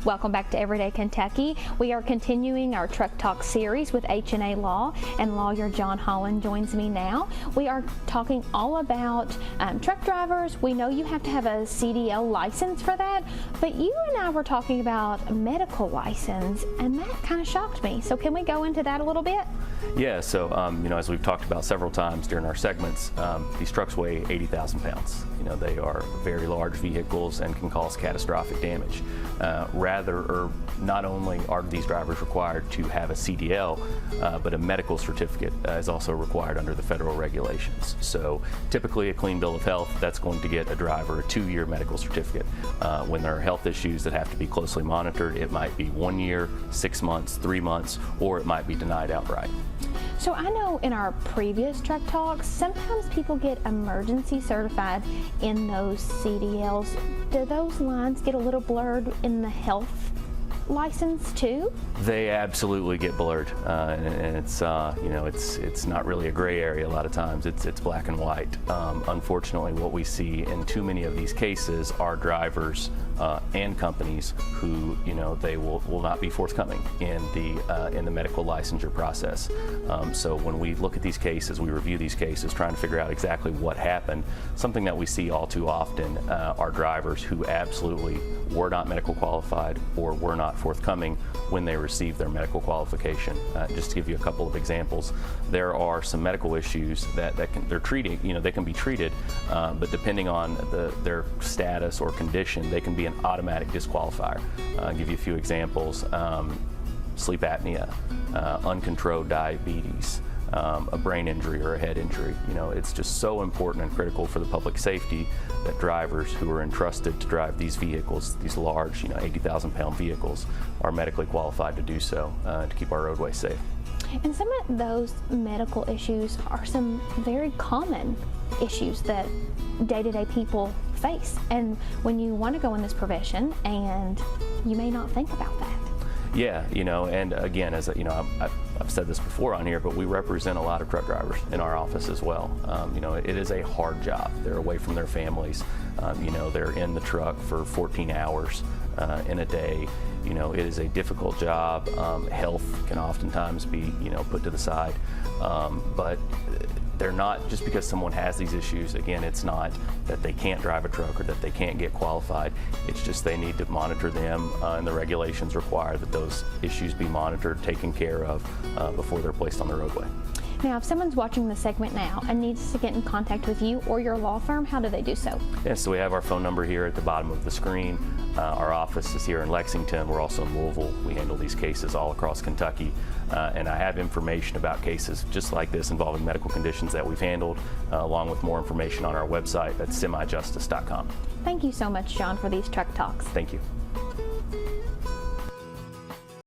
Welcome back to Everyday Kentucky. We are continuing our Truck Talk series with H&A Law, and lawyer John Holland joins me now. We are talking all about truck drivers. We know you have to have a CDL license for that, but you and I were talking about medical license, and that kind of shocked me. So can we go into that a little bit? Yeah, so as we've talked about several times during our segments, these trucks weigh 80,000 pounds. They are very large vehicles and can cause catastrophic damage. Not only are these drivers required to have a CDL, but a medical certificate is also required under the federal regulations. So typically a clean bill of health, that's going to get a driver a 2-year medical certificate. When there are health issues that have to be closely monitored, it might be 1 year, 6 months, 3 months, or it might be denied outright. So I know in our previous Truck Talks, sometimes people get emergency certified in those CDLs. Do those lines get a little blurred in the health license too? They absolutely get blurred, and it's not really a gray area. A lot of times it's black and white. Unfortunately, what we see in too many of these cases are drivers and companies who they will not be forthcoming in the medical licensure process. So when we look at these cases, we review these cases, trying to figure out exactly what happened. Something that we see all too often are drivers who absolutely were not medical qualified or were not forthcoming when they received their medical qualification. Just to give you a couple of examples, there are some medical issues that they're treating. They can be treated, but depending on their status or condition, they can be an automatic disqualifier. I'll give you a few examples: sleep apnea, uncontrolled diabetes, a brain injury or a head injury. It's just so important and critical for the public safety that drivers who are entrusted to drive these vehicles, these large, 80,000 pound vehicles, are medically qualified to do so to keep our roadways safe. And some of those medical issues are some very common issues that day-to-day people face. And when you want to go in this profession, and you may not think about that. Yeah, and again, as I've said this before on here, but we represent a lot of truck drivers in our office as well. It is a hard job. They're away from their families. They're in the truck for 14 hours in a day. It is a difficult job. Health can oftentimes be, put to the side, but they're not, just because someone has these issues, again, it's not that they can't drive a truck or that they can't get qualified. It's just they need to monitor them, and the regulations require that those issues be monitored, taken care of before they're placed on the roadway. Now, if someone's watching the segment now and needs to get in contact with you or your law firm, how do they do so? Yeah, so we have our phone number here at the bottom of the screen. Our office is here in Lexington. We're also in Louisville. We handle these cases all across Kentucky. And I have information about cases just like this involving medical conditions that we've handled, along with more information on our website at semijustice.com. Thank you so much, John, for these Truck Talks. Thank you.